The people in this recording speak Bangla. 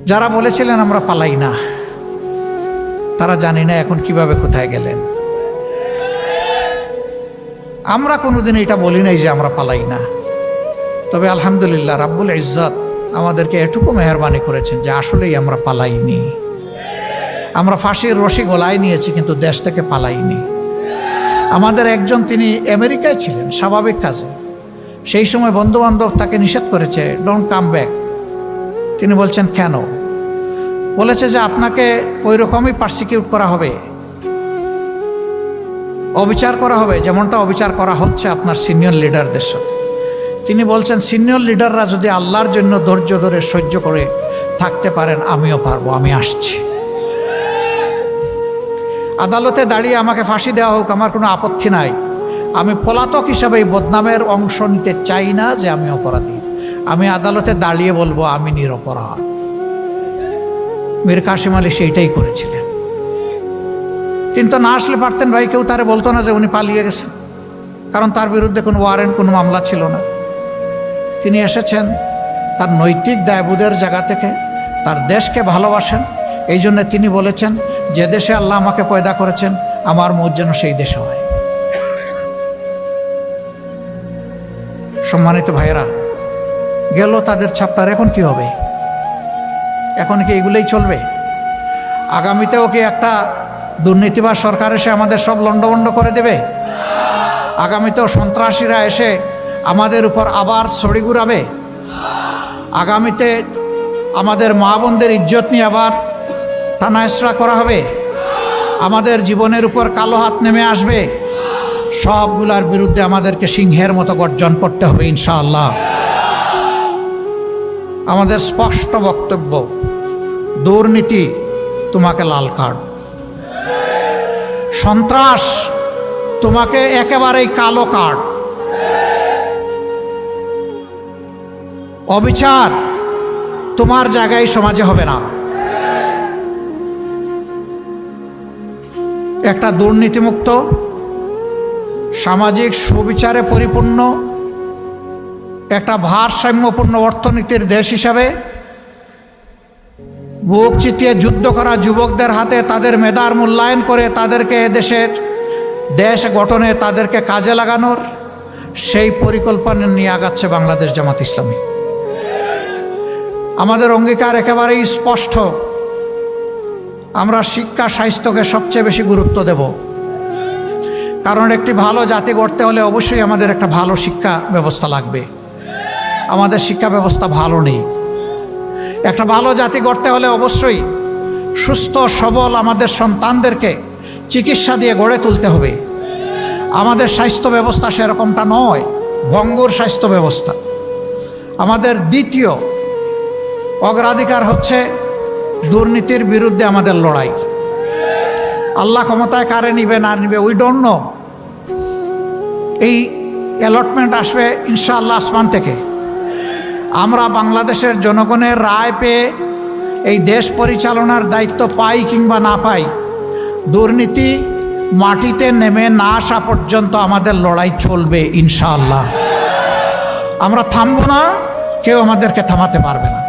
যারা বলেছিলেন আমরা পালাই না, তারা জানি না এখন কিভাবে কোথায় গেলেন। আমরা কোনোদিন এটা বলি নাই যে আমরা পালাই না, তবে আলহামদুলিল্লাহ রাব্বুল ইজ্জত আমাদেরকে এটুকু মেহরবানি করেছেন যে আসলেই আমরা পালাইনি। আমরা ফাঁসির রশি গলায় নিয়েছি, কিন্তু দেশ থেকে পালাইনি। আমাদের একজন, তিনি আমেরিকায় ছিলেন স্বাভাবিক কাজে, সেই সময় বন্ধুবান্ধব তাকে নিষেধ করেছে, ডোন্ট কাম ব্যাক। তিনি বলছেন কেন? বলেছে যে আপনাকে ওই রকমই পারসিকিউট করা হবে, অবিচার করা হবে, যেমনটা অবিচার করা হচ্ছে আপনার সিনিয়র লিডারদের সাথে। তিনি বলছেন সিনিয়র লিডাররা যদি আল্লাহর জন্য ধৈর্য ধরে সহ্য করে থাকতে পারেন, আমিও পারবো, আমি আসছি। আদালতে দাঁড়িয়ে আমাকে ফাঁসি দেওয়া হোক, আমার কোনো আপত্তি নাই। আমি পলাতক হিসাবে এই বদনামের অংশ নিতে চাই না যে আমি অপরাধী। আমি আদালতে দাঁড়িয়ে বলবো আমি নিরপরাধ। মীর কাসেম আলী সেইটাই করেছিলেন। তিনি তো না আসলে পারতেন ভাই, কেউ তারে বলতো না যে উনি পালিয়ে গেছেন, কারণ তার বিরুদ্ধে কোনো ওয়ারেন্ট, কোনো মামলা ছিল না। তিনি এসেছেন তার নৈতিক দায়বোধের জায়গা থেকে, তার দেশকে ভালোবাসেন। এই জন্য তিনি বলেছেন যে দেশে আল্লাহ আমাকে পয়দা করেছেন, আমার মত যেন সেই দেশে হয়। সম্মানিত ভাইয়েরা, গেল তাদের চ্যাপ্টার, এখন কি হবে? এখন কি এগুলোই চলবে? আগামীতেও কি একটা দুর্নীতিবাজ সরকার এসে আমাদের সব লণ্ডভণ্ড করে দেবে? আগামীতেও সন্ত্রাসীরা এসে আমাদের উপর আবার ছড়ি ঘুরাবে? আগামীতে আমাদের মা বোনদের ইজ্জত নিয়ে আবার টানাহেঁচড়া করা হবে? আমাদের জীবনের উপর কালো হাত নেমে আসবে? সবগুলার বিরুদ্ধে আমাদেরকে সিংহের মতো গর্জন করতে হবে ইনশাআল্লাহ। আমাদের স্পষ্ট বক্তব্য, দুর্নীতি তোমাকে লাল কার্ড, সন্ত্রাস তোমাকে একেবারেই কালো কার্ড, অবিচার তোমার জায়গায় সমাজে হবে না। একটা দুর্নীতিমুক্ত, সামাজিক সুবিচারে পরিপূর্ণ, একটা ভারসাম্যপূর্ণ অর্থনীতির দেশ হিসাবে বুক চিতিয়ে যুদ্ধ করা যুবকদের হাতে তাদের মেধার মূল্যায়ন করে তাদেরকে দেশের দেশ গঠনে তাদেরকে কাজে লাগানোর সেই পরিকল্পনা নিয়ে আগাচ্ছে বাংলাদেশ জামাত ইসলামী। আমাদের অঙ্গীকার একেবারেই স্পষ্ট, আমরা শিক্ষা স্বাস্থ্যকে সবচেয়ে বেশি গুরুত্ব দেব। কারণ একটি ভালো জাতি গড়তে হলে অবশ্যই আমাদের একটা ভালো শিক্ষা ব্যবস্থা লাগবে। আমাদের শিক্ষা ব্যবস্থা ভালো নেই। একটা ভালো জাতি গড়তে হলে অবশ্যই সুস্থ সবল আমাদের সন্তানদেরকে চিকিৎসা দিয়ে গড়ে তুলতে হবে। আমাদের স্বাস্থ্য ব্যবস্থা সেরকমটা নয়, ভঙ্গুর স্বাস্থ্য ব্যবস্থা। আমাদের দ্বিতীয় অগ্রাধিকার হচ্ছে দুর্নীতির বিরুদ্ধে আমাদের লড়াই। আল্লাহ ক্ষমতায় কারে নিবে না নিবে উই ডোন্ট নো। এই অ্যালটমেন্ট আসবে ইনশাআল্লাহ আসমান থেকে। আমরা বাংলাদেশের জনগণের রায় পেয়ে এই দেশ পরিচালনার দায়িত্ব পাই কিংবা না পাই, দুর্নীতি মাটিতে নেমে না আসা পর্যন্ত আমাদের লড়াই চলবে ইনশাআল্লাহ। আমরা থামবো না, কেউ আমাদেরকে থামাতে পারবে না।